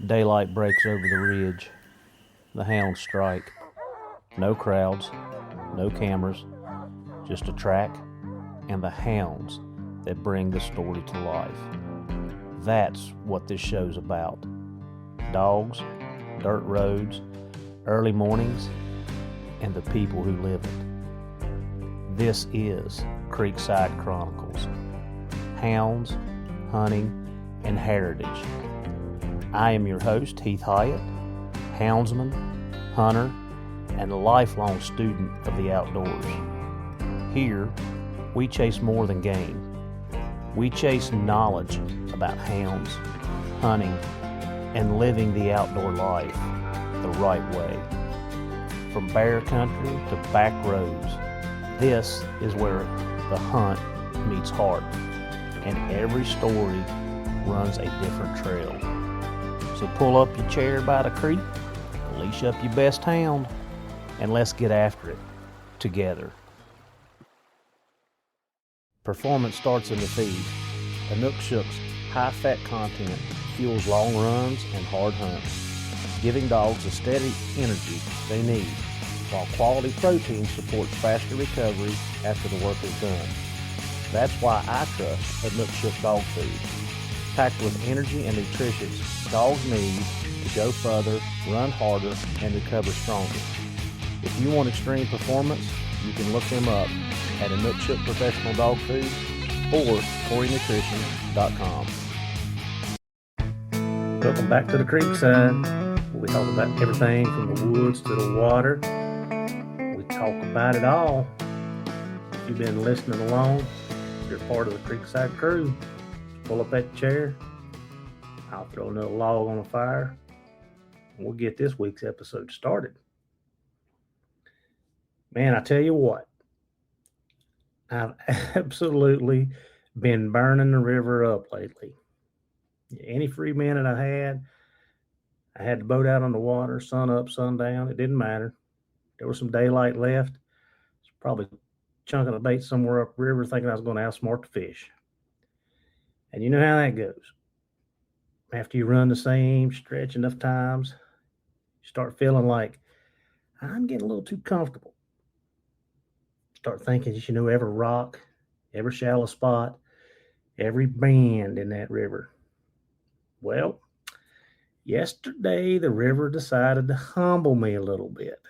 Daylight breaks over the ridge. The hounds strike. No crowds, no cameras, just a track and the hounds that bring the story to life. That's what this show's about. Dogs, dirt roads, early mornings, and the people who live it. This is Creekside Chronicles. Hounds, hunting, and heritage. I am your host, Heath Hyatt, houndsman, hunter, and a lifelong student of the outdoors. Here, we chase more than game. We chase knowledge about hounds, hunting, and living the outdoor life the right way. From bear country to back roads, this is where the hunt meets heart, and every story runs a different trail. So pull up your chair by the creek, leash up your best hound, and let's get after it together. Performance starts in the feed. Inukshuk's high-fat content fuels long runs and hard hunts, giving dogs the steady energy they need, while quality protein supports faster recovery after the work is done. That's why I trust Inukshuk dog food. Packed with energy and nutrition dogs need to go further, run harder, and recover stronger. If you want extreme performance, you can look them up at Inukshuk Professional Dog Food or CoreyNutrition.com. Welcome back to the Creekside, where we talk about everything from the woods to the water. We talk about it all. If you've been listening along, you're part of the Creekside crew. Pull up that chair. I'll throw another log on the fire, and we'll get this week's episode started. Man, I tell you what, I've absolutely been burning the river up lately. Any free minute I had the boat out on the water, sun up, sun down. It didn't matter. There was some daylight left. It's probably chunking a bait somewhere upriver, thinking I was going to outsmart the fish. And you know how that goes. After you run the same stretch enough times, you start feeling like I'm getting a little too comfortable. Start thinking you should know every rock, every shallow spot, every bend in that river. Well, yesterday the river decided to humble me a little bit.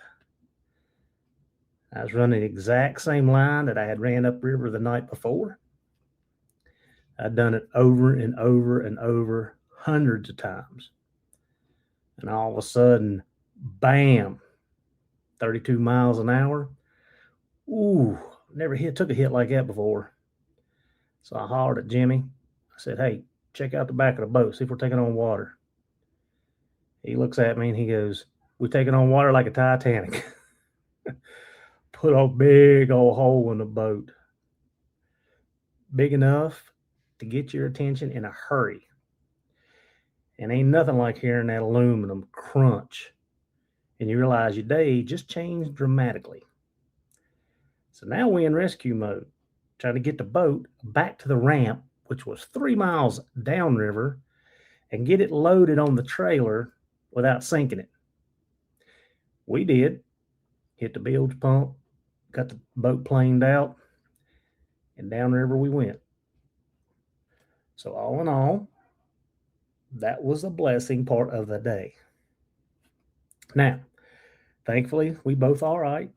I was running the exact same line that I had ran upriver the night before. I'd done it over and over and over hundreds of times. And all of a sudden, bam, 32 miles an hour. Ooh, never took a hit like that before. So I hollered at Jimmy. I said, hey, check out the back of the boat, see if we're taking on water. He looks at me and he goes, we're taking on water like a Titanic. Put a big old hole in the boat. Big enough to get your attention in a hurry. And ain't nothing like hearing that aluminum crunch. And you realize your day just changed dramatically. So now we're in rescue mode, trying to get the boat back to the ramp, which was 3 miles downriver, and get it loaded on the trailer without sinking it. We did. Hit the bilge pump, got the boat planed out, and downriver we went. So all in all, that was a blessing part of the day. Now, thankfully, we both all right.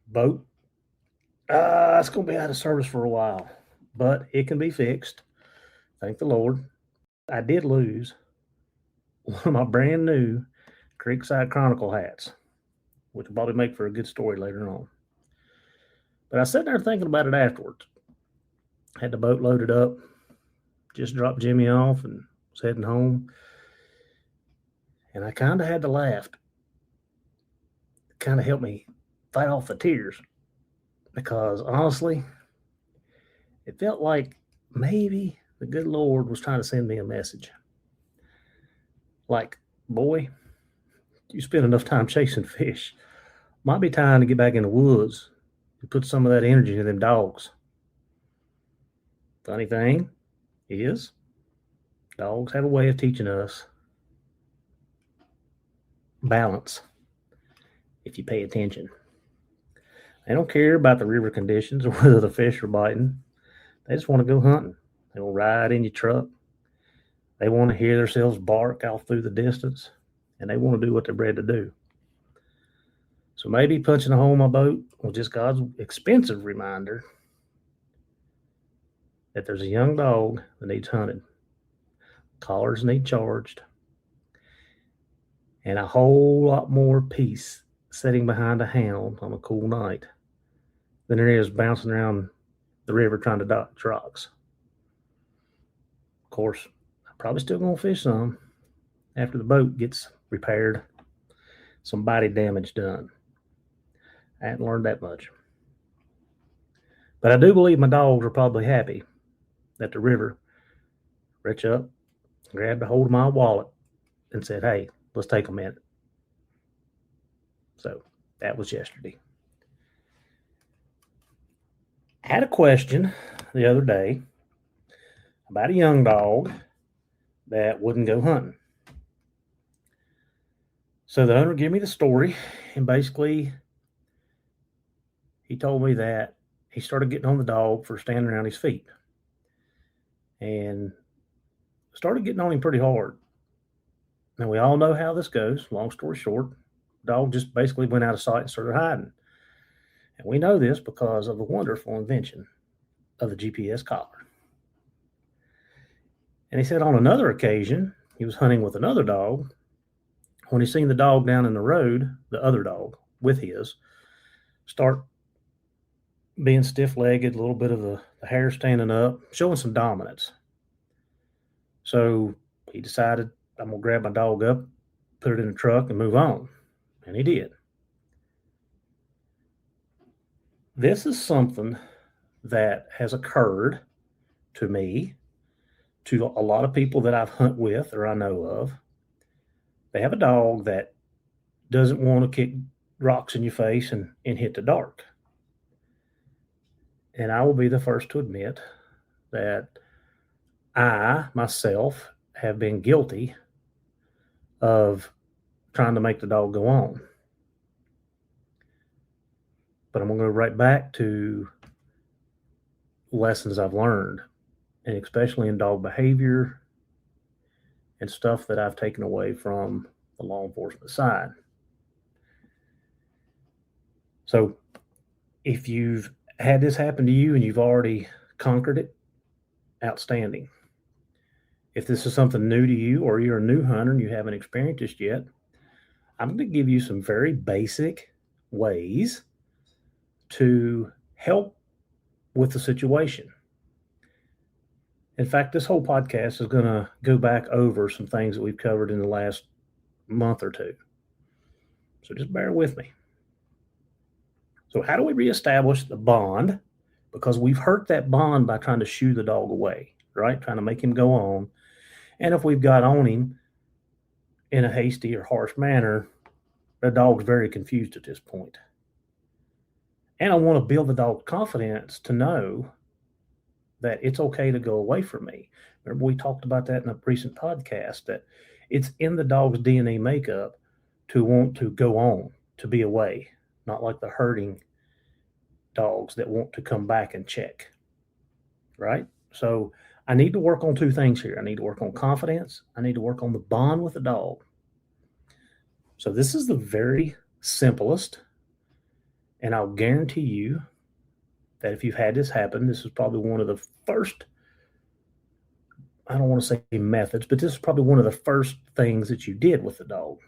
Boat, it's going to be out of service for a while, but it can be fixed. Thank the Lord. I did lose one of my brand new Creekside Chronicle hats, which will probably make for a good story later on. But I was sitting there thinking about it afterwards. Had the boat loaded up, just dropped Jimmy off and was heading home. And I kind of had to laugh. It kind of helped me fight off the tears. Because honestly, it felt like maybe the good Lord was trying to send me a message. Like, boy, you spend enough time chasing fish. Might be time to get back in the woods and put some of that energy into them dogs. Funny thing is, Dogs have a way of teaching us balance if you pay attention. They don't care about the river conditions or whether the fish are biting. They just want to go hunting. They will ride in your truck. They want to hear themselves bark off through the distance, and they want to do what they're bred to do. So maybe punching a hole in my boat was just God's expensive reminder that there's a young dog that needs hunted. Collars need charged. And a whole lot more peace sitting behind a hound on a cool night than there is bouncing around the river trying to dodge rocks. Of course, I'm probably still going to fish some after the boat gets repaired, some body damage done. I hadn't learned that much. But I do believe my dogs are probably happy that the river reached up, grabbed a hold of my wallet, and said, hey, let's take a minute. So that was yesterday. I had a question the other day about a young dog that wouldn't go hunting. So the owner gave me the story, and basically he told me that he started getting on the dog for standing around his feet and started getting on him pretty hard. Now, we all know how this goes. Long story short, the dog just basically went out of sight and started hiding. And we know this because of the wonderful invention of the GPS collar. And he said on another occasion, he was hunting with another dog. When he seen the dog down in the road, the other dog with his, start being stiff-legged, a little bit of the hair standing up, showing some dominance. So he decided, I'm going to grab my dog up, put it in the truck, and move on. And he did. This is something that has occurred to me, to a lot of people that I've hunted with or I know of. They have a dog that doesn't want to kick rocks in your face and hit the dark. And I will be the first to admit that I, myself, have been guilty of trying to make the dog go on. But I'm going to go right back to lessons I've learned, and especially in dog behavior and stuff that I've taken away from the law enforcement side. So if you've had this happen to you and you've already conquered it, outstanding. If this is something new to you or you're a new hunter and you haven't experienced this yet, I'm going to give you some very basic ways to help with the situation. In fact, this whole podcast is going to go back over some things that we've covered in the last month or two. So just bear with me. So how do we reestablish the bond? Because we've hurt that bond by trying to shoo the dog away, right? Trying to make him go on. And if we've got on him in a hasty or harsh manner, the dog's very confused at this point. And I want to build the dog's confidence to know that it's okay to go away from me. Remember, we talked about that in a recent podcast, that it's in the dog's DNA makeup to want to go on, to be away, not like the herding dogs that want to come back and check, right? So I need to work on two things here. I need to work on confidence. I need to work on the bond with the dog. So this is the very simplest, and I'll guarantee you that if you've had this happen, this is probably one of the first, I don't want to say methods, but this is probably one of the first things that you did with the dog.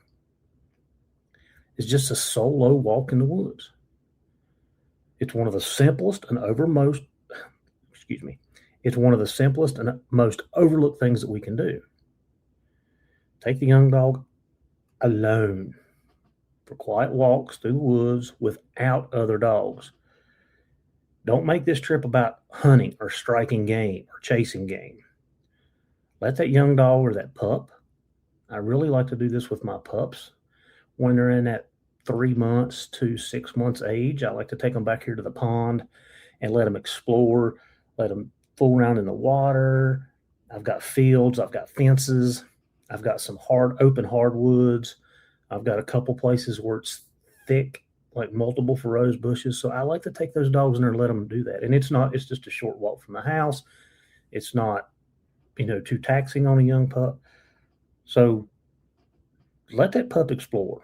It's just a solo walk in the woods. It's one of the simplest and it's one of the simplest and most overlooked things that we can do. Take the young dog alone for quiet walks through the woods without other dogs. Don't make this trip about hunting or striking game or chasing game. Let that young dog or that pup, I really like to do this with my pups when they're in that 3 months to 6 months age. I like to take them back here to the pond and let them explore, let them fool around in the water, I've got fields, I've got fences, I've got some open hardwoods. I've got a couple places where it's thick, like multiple rose bushes. So I like to take those dogs in there and let them do that. And it's just a short walk from the house. It's not, too taxing on a young pup. So let that pup explore.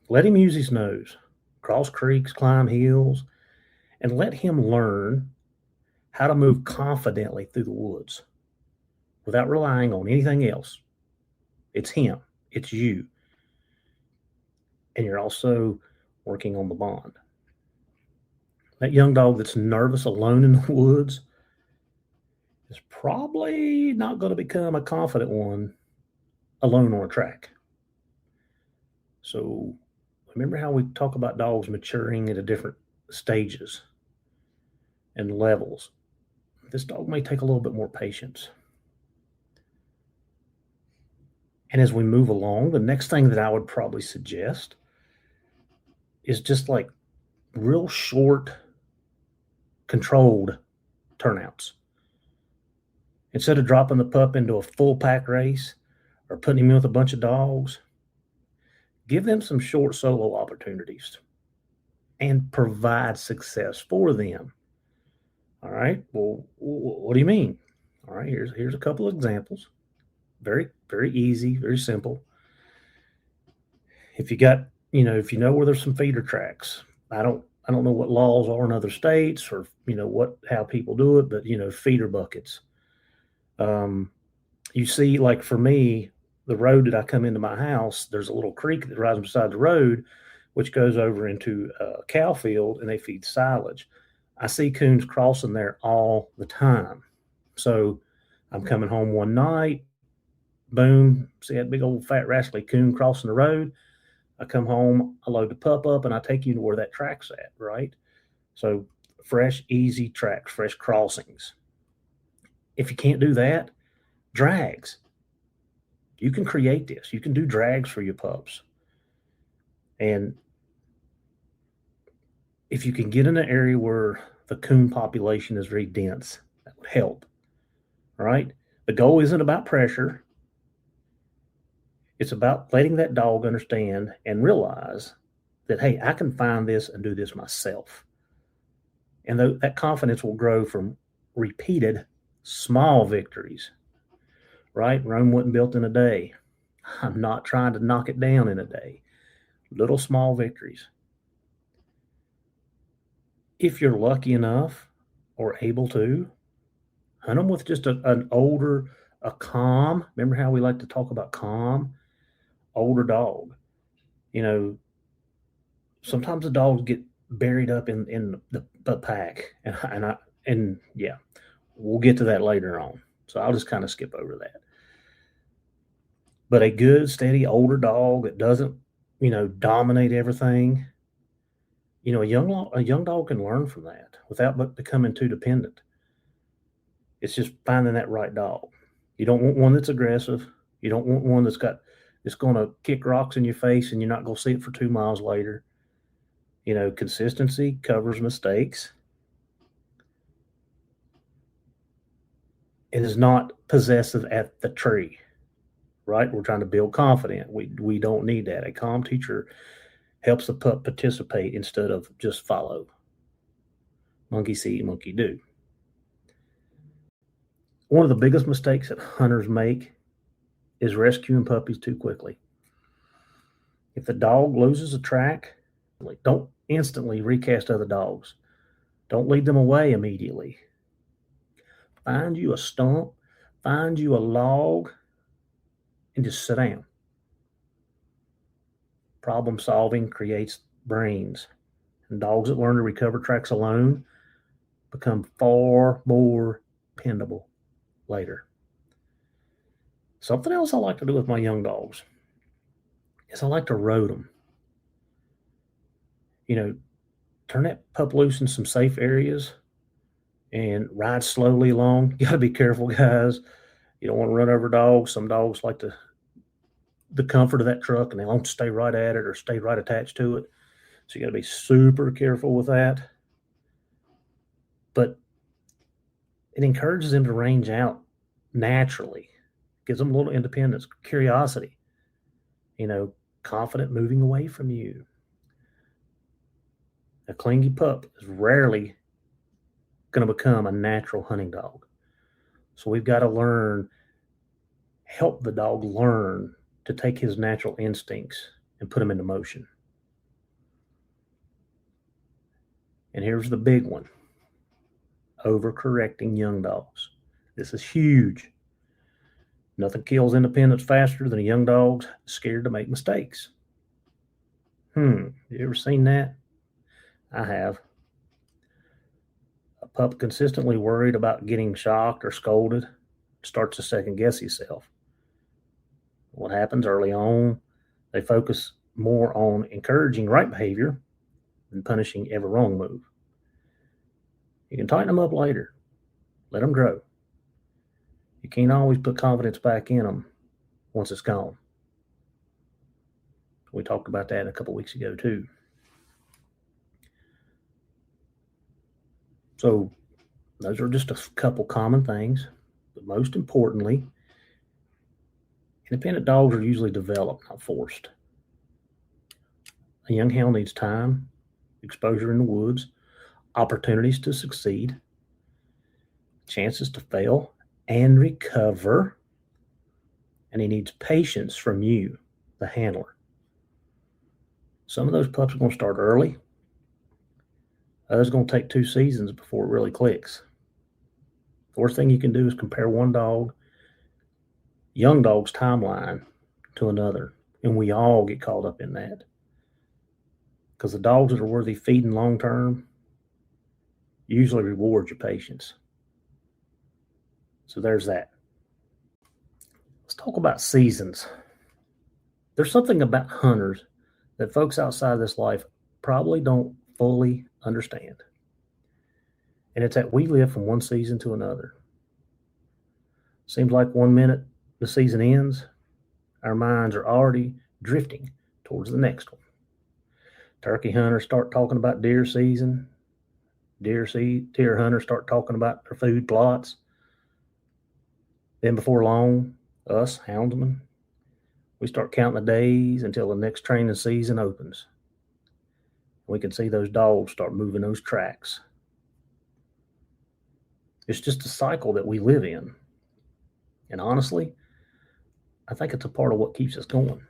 Let him use his nose, cross creeks, climb hills, and let him learn how to move confidently through the woods without relying on anything else. It's him, it's you. And you're also working on the bond. That young dog that's nervous alone in the woods is probably not going to become a confident one alone on a track. So remember how we talk about dogs maturing at different stages and levels. This dog may take a little bit more patience. And as we move along, the next thing that I would probably suggest is just like real short, controlled turnouts. Instead of dropping the pup into a full pack race or putting him in with a bunch of dogs, give them some short solo opportunities and provide success for them. All right. Well, what do you mean? All right. Here's a couple of examples. Very, very easy, very simple. If you know where there's some feeder tracks, I don't know what laws are in other states or how people do it, but feeder buckets. You see, like for me, the road that I come into my house, there's a little creek that rises beside the road, which goes over into a cow field, and they feed silage. I see coons crossing there all the time. So I'm coming home one night, boom, see that big old fat rascally coon crossing the road. I come home, I load the pup up, and I take you to where that track's at, right? So fresh, easy tracks, fresh crossings. If you can't do that, drags. You can create this. You can do drags for your pups. And if you can get in an area where the coon population is very dense, that would help, right? The goal isn't about pressure. It's about letting that dog understand and realize that, hey, I can find this and do this myself. And that confidence will grow from repeated small victories, right? Rome wasn't built in a day. I'm not trying to knock it down in a day. Little small victories. If you're lucky enough or able to, hunt them with just an older, a calm. Remember how we like to talk about calm? Older dog. Sometimes the dogs get buried up in the pack, and yeah, we'll get to that later on. So I'll just kind of skip over that. But a good, steady, older dog that doesn't, dominate everything. A young dog can learn from that without becoming too dependent. It's just finding that right dog. You don't want one that's aggressive. You don't want one that's going to kick rocks in your face and you're not going to see it for 2 miles later. Consistency covers mistakes. It is not possessive at the tree, right? We're trying to build confidence. We don't need that. A calm teacher helps the pup participate instead of just follow. Monkey see, monkey do. One of the biggest mistakes that hunters make is rescuing puppies too quickly. If the dog loses a track, don't instantly recast other dogs. Don't lead them away immediately. Find you a stump, find you a log, and just sit down. Problem solving creates brains. And dogs that learn to recover tracks alone become far more dependable later. Something else I like to do with my young dogs is I like to road them. Turn that pup loose in some safe areas and ride slowly along. You got to be careful, guys. You don't want to run over dogs. Some dogs like the comfort of that truck and they won't stay right at it or stay right attached to it. So you got to be super careful with that. But it encourages them to range out naturally. Gives them a little independence, curiosity, confident moving away from you. A clingy pup is rarely going to become a natural hunting dog. So we've got to help the dog learn to take his natural instincts and put them into motion. And here's the big one: overcorrecting young dogs. This is huge. Nothing kills independence faster than a young dog's scared to make mistakes. You ever seen that? I have. A pup consistently worried about getting shocked or scolded starts to second guess himself. What happens early on? They focus more on encouraging right behavior than punishing every wrong move. You can tighten them up later. Let them grow. You can't always put confidence back in them once it's gone. We talked about that a couple weeks ago too. So those are just a couple common things. But most importantly, independent dogs are usually developed, not forced. A young hound needs time, exposure in the woods, opportunities to succeed, chances to fail and recover, and he needs patience from you, the handler. Some of those pups are going to start early. Others are going to take 2 seasons before it really clicks. The worst thing you can do is compare one young dog's timeline to another, and we all get caught up in that. Because the dogs that are worthy feeding long term usually reward your patience. So there's that. Let's talk about seasons. There's something about hunters that folks outside this life probably don't fully understand. And it's that we live from one season to another. Seems like 1 minute the season ends, our minds are already drifting towards the next one. Turkey hunters start talking about deer season. Deer hunters start talking about their food plots. Then before long, us houndsmen, we start counting the days until the next training season opens. We can see those dogs start moving those tracks. It's just a cycle that we live in. And honestly, I think it's a part of what keeps us going.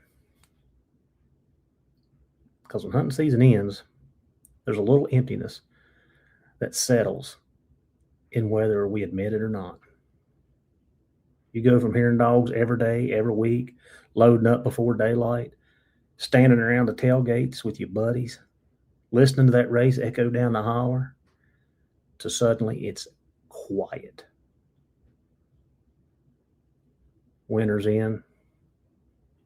Because when hunting season ends, there's a little emptiness that settles in whether we admit it or not. You go from hearing dogs every day, every week, loading up before daylight, standing around the tailgates with your buddies, listening to that race echo down the holler, to suddenly it's quiet. Winter's in,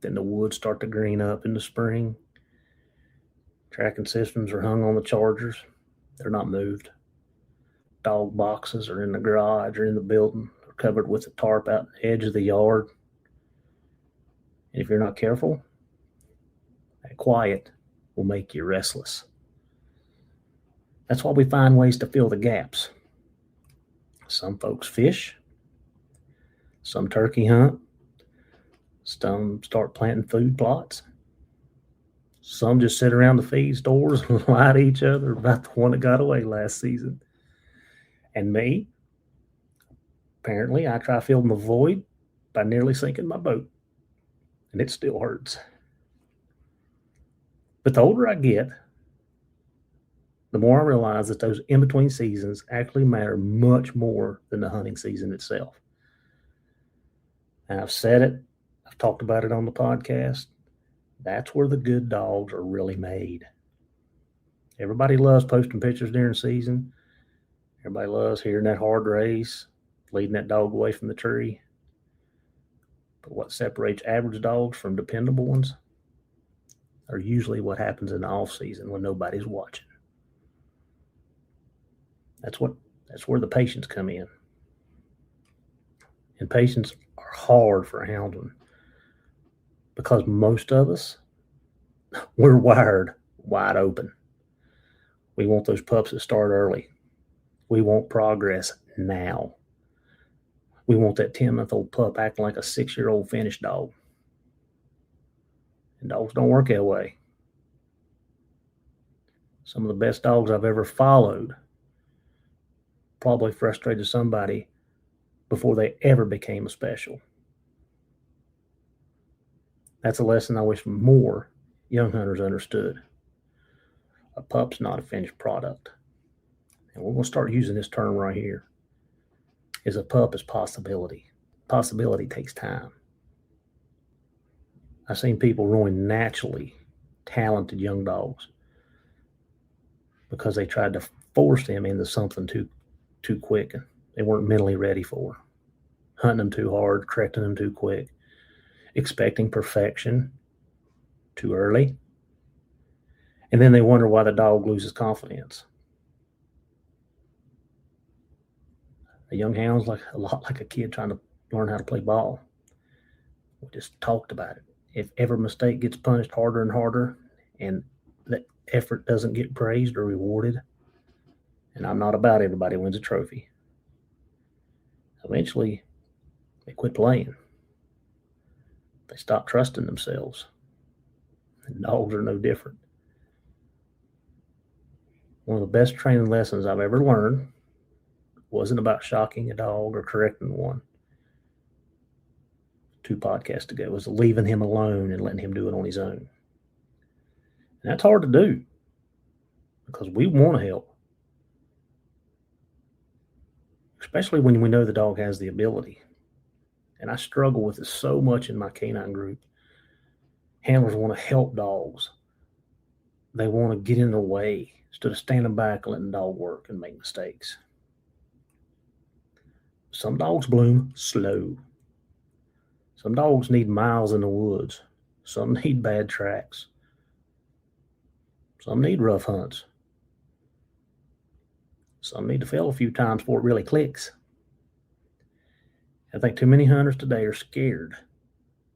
then the woods start to green up in the spring. Tracking systems are hung on the chargers. They're not moved. Dog boxes are in the garage or in the building. They're covered with a tarp out on the edge of the yard. And if you're not careful, that quiet will make you restless. That's why we find ways to fill the gaps. Some folks fish. Some turkey hunt. Some start planting food plots. Some just sit around the feed stores and lie to each other about the one that got away last season. And me, apparently, I try filling the void by nearly sinking my boat. And it still hurts. But the older I get, the more I realize that those in-between seasons actually matter much more than the hunting season itself. And I've said it. I've talked about it on the podcast. That's where the good dogs are really made. Everybody loves posting pictures during season. Everybody loves hearing that hard race, leading that dog away from the tree. But what separates average dogs from dependable ones are usually what happens in the off season when nobody's watching. That's where the patience come in. And patience are hard for a houndsman because most of us, we're wired wide open. We want those pups that start early. We want progress now. We want that 10-month-old pup acting like a 6-year-old finished dog. And dogs don't work that way. Some of the best dogs I've ever followed probably frustrated somebody before they ever became a special. That's a lesson I wish more young hunters understood. A pup's not a finished product. And we're going to start using this term right here. Is a pup is possibility. Possibility takes time. I've seen people ruin naturally talented young dogs because they tried to force them into something too quick and they weren't mentally ready for. Hunting them too hard, correcting them too quick, expecting perfection too early. And then they wonder why the dog loses confidence. A young hound's a lot like a kid trying to learn how to play ball. We just talked about it. If every mistake gets punished harder and harder and the effort doesn't get praised or rewarded, and I'm not about everybody wins a trophy, eventually they quit playing. They stop trusting themselves. And dogs are no different. One of the best training lessons I've ever learned wasn't about shocking a dog or correcting one. 2 podcasts ago, was leaving him alone and letting him do it on his own. And that's hard to do because we want to help, especially when we know the dog has the ability. And I struggle with this so much in my canine group. Handlers want to help dogs. They want to get in their way instead of standing back and letting the dog work and make mistakes. Some dogs bloom slow. Some dogs need miles in the woods. Some need bad tracks. Some need rough hunts. Some need to fail a few times before it really clicks. I think too many hunters today are scared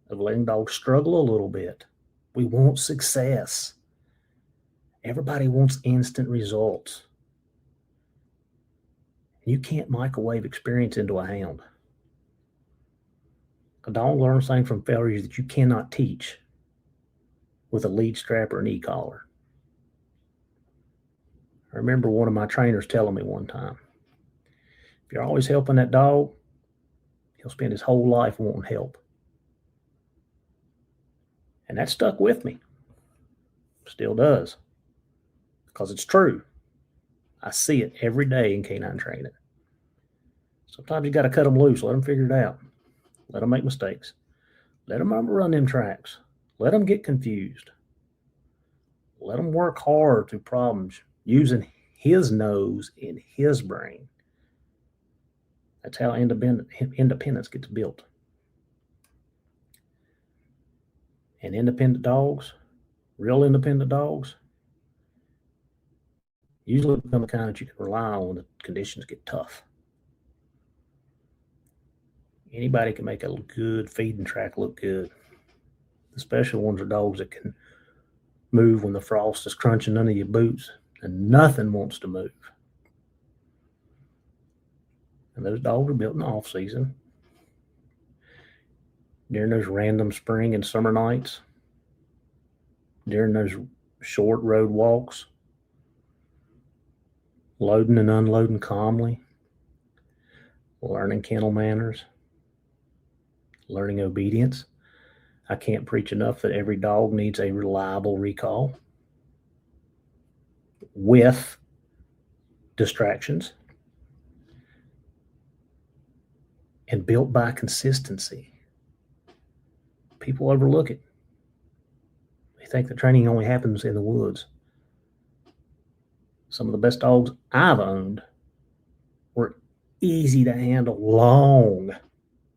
of letting dogs struggle a little bit. We want success. Everybody wants instant results. You can't microwave experience into a hound. A dog learns things from failures that you cannot teach with a lead strap or an e-collar. I remember one of my trainers telling me one time, if you're always helping that dog, he'll spend his whole life wanting help. And that stuck with me. Still does. Because it's true. I see it every day in canine training. Sometimes you got to cut them loose. Let them figure it out. Let them make mistakes. Let them run them tracks. Let them get confused. Let them work hard through problems using his nose and his brain. That's how independence gets built. And independent dogs, real independent dogs, usually become the kind that you can rely on when the conditions get tough. Anybody can make a good feeding track look good. The special ones are dogs that can move when the frost is crunching under your boots and nothing wants to move. And those dogs are built in the off season. During those random spring and summer nights, during those short road walks, loading and unloading calmly, learning kennel manners, learning obedience. I can't preach enough that every dog needs a reliable recall with distractions and built by consistency. People overlook it. They think that training only happens in the woods. Some of the best dogs I've owned were easy to handle long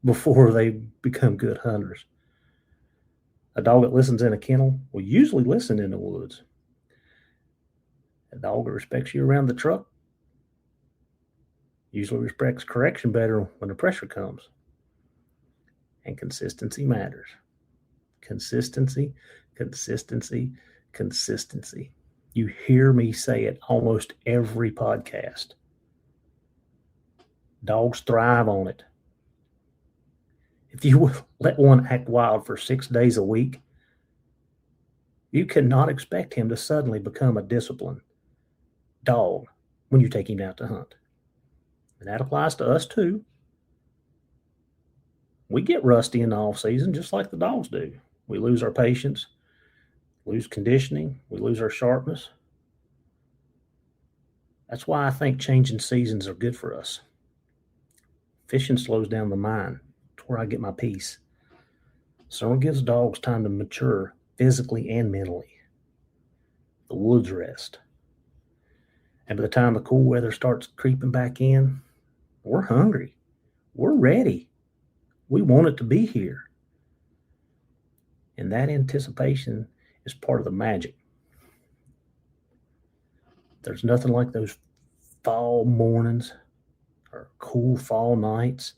before they become good hunters. A dog that listens in a kennel will usually listen in the woods. A dog that respects you around the truck usually respects correction better when the pressure comes. And consistency matters. Consistency, consistency, consistency. You hear me say it almost every podcast. Dogs thrive on it. If you let one act wild for 6 days a week, you cannot expect him to suddenly become a disciplined dog when you take him out to hunt. And that applies to us too. We get rusty in the off season just like the dogs do. We lose our patience, lose conditioning, we lose our sharpness. That's why I think changing seasons are good for us. Fishing slows down the mind. It's where I get my peace. Summer gives dogs time to mature physically and mentally. The woods rest. And by the time the cool weather starts creeping back in, we're hungry. We're ready. We want it to be here. And that anticipation is part of the magic. There's nothing like those fall mornings or cool fall nights.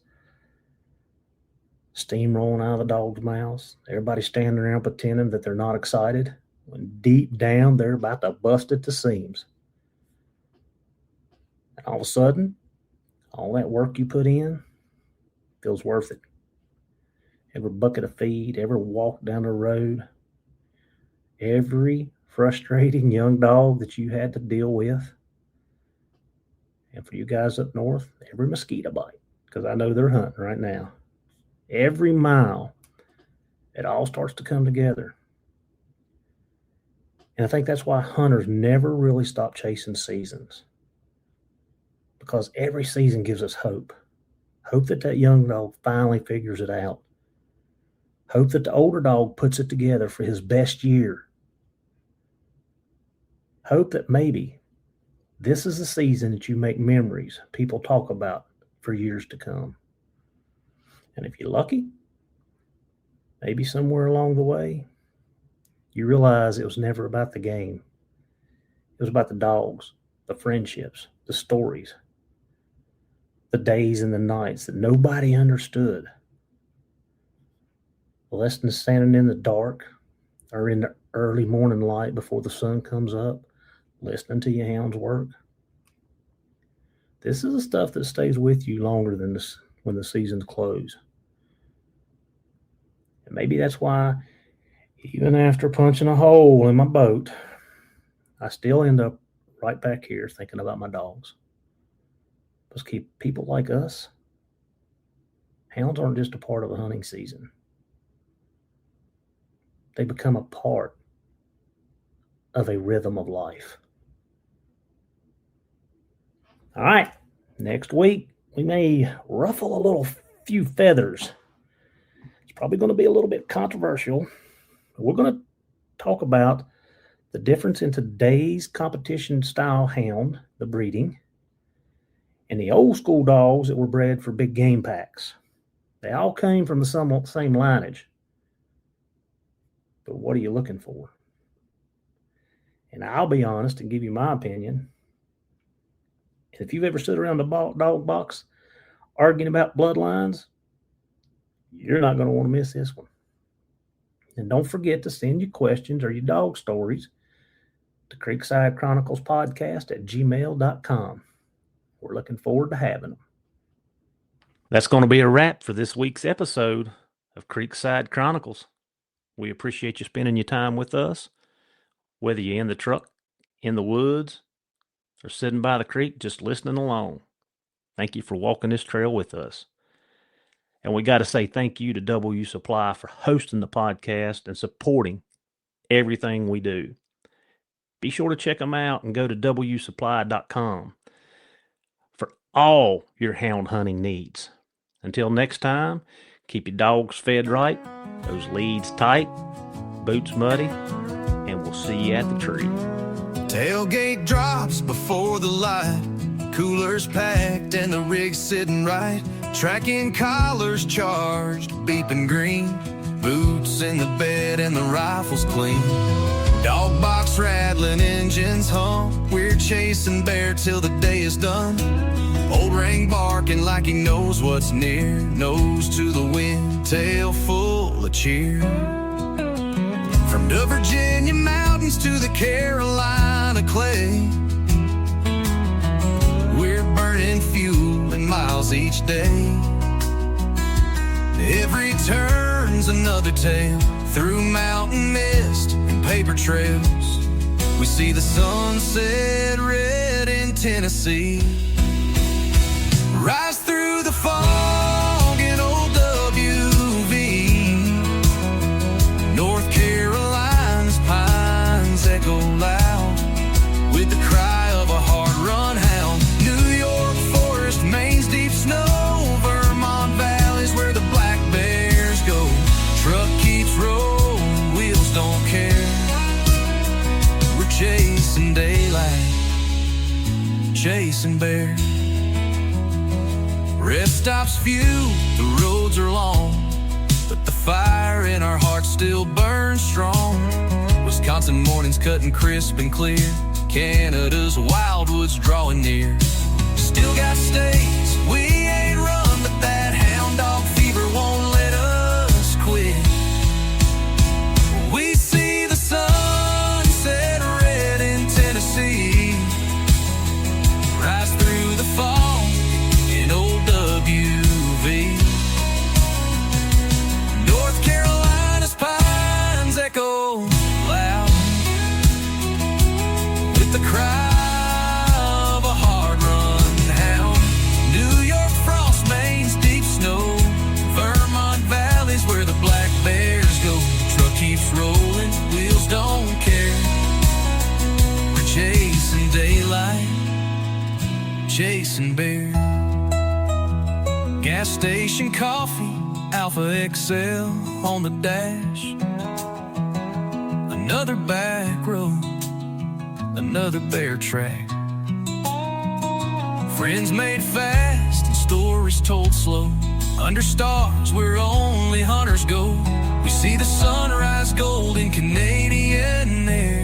Steam rolling out of the dog's mouths. Everybody standing around pretending that they're not excited, when deep down they're about to bust at the seams. And all of a sudden, all that work you put in feels worth it. Every bucket of feed, every walk down the road, every frustrating young dog that you had to deal with. And for you guys up north, every mosquito bite, because I know they're hunting right now. Every mile, it all starts to come together. And I think that's why hunters never really stop chasing seasons. Because every season gives us hope. Hope that that young dog finally figures it out. Hope that the older dog puts it together for his best year. Hope that maybe this is the season that you make memories people talk about for years to come. And if you're lucky, maybe somewhere along the way, you realize it was never about the game. It was about the dogs, the friendships, the stories, the days and the nights that nobody understood. Less than standing in the dark or in the early morning light before the sun comes up, listening to your hounds work. This is the stuff that stays with you longer than this when the seasons close. And maybe that's why, even after punching a hole in my boat, I still end up right back here thinking about my dogs. Because people like us, hounds aren't just a part of a hunting season. They become a part of a rhythm of life. All right, next week we may ruffle a few feathers. It's probably going to be a little bit controversial. We're going to talk about the difference in today's competition style hound, the breeding, and the old school dogs that were bred for big game packs. They all came from the same lineage. But what are you looking for? And I'll be honest and give you my opinion. If you've ever stood around the dog box arguing about bloodlines, you're not going to want to miss this one. And don't forget to send your questions or your dog stories to creeksidechroniclespodcast at gmail.com. We're looking forward to having them. That's going to be a wrap for this week's episode of Creekside Chronicles. We appreciate you spending your time with us, whether you're in the truck, in the woods, or sitting by the creek just listening along. Thank you for walking this trail with us. And we got to say thank you to W Supply for hosting the podcast and supporting everything we do. Be sure to check them out and go to wsupply.com for all your hound hunting needs. Until next time, keep your dogs fed right, those leads tight, boots muddy, and we'll see you at the tree. Tailgate drops before the light, coolers packed and the rig sitting right, tracking collars charged, beeping green, boots in the bed and the rifles clean. Dog box rattling, engines hum, we're chasing bear till the day is done. Old ring barking like he knows what's near, nose to the wind, tail full of cheer. From the Virginia mountains to the Carolina clay, we're burning fuel and miles each day. Every turn's another tale, through mountain mist and paper trails. We see the sunset red in Tennessee, rise through the fog in old WV. North Carolina's pines echo loud with the cry of a hard-run hound. New York forest, Maine's deep snow, Vermont valleys where the black bears go. Truck keeps rolling, wheels don't care. We're chasing daylight, chasing bears. Rest stops few, the roads are long, but the fire in our hearts still burns strong. Wisconsin mornings cutting crisp and clear, Canada's wildwoods drawing near. Still got states we ain't run, but that hound dog fever won't let us quit. We see the sunset red in Tennessee, rise through the fog in old WV. North Carolina's pines echo loud with the cry of a hard-run hound. New York frost, Maine's deep snow, Vermont valleys where the black bears go. Truck keeps rolling, wheels don't care. We're chasing daylight, chasing bears. Gas station coffee, Alpha XL on the dash. Another back road, another bear track. Friends made fast and stories told slow. Under stars where only hunters go. We see the sunrise gold in Canadian air,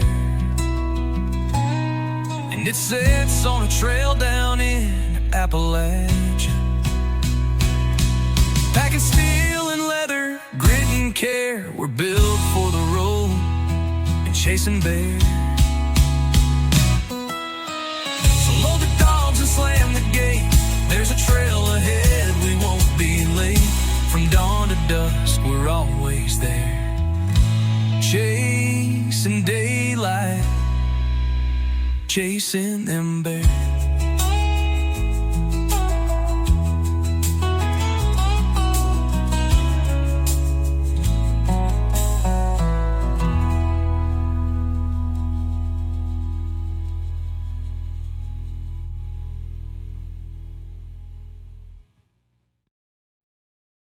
and it sets on a trail down in Appalachia. Packing steel and leather, grit and care. We're built for the road and chasing bears. So load the dogs and slam the gate. There's a trail ahead, we won't be late. From dawn to dusk, we're always there. Chasing daylight, chasing them bears.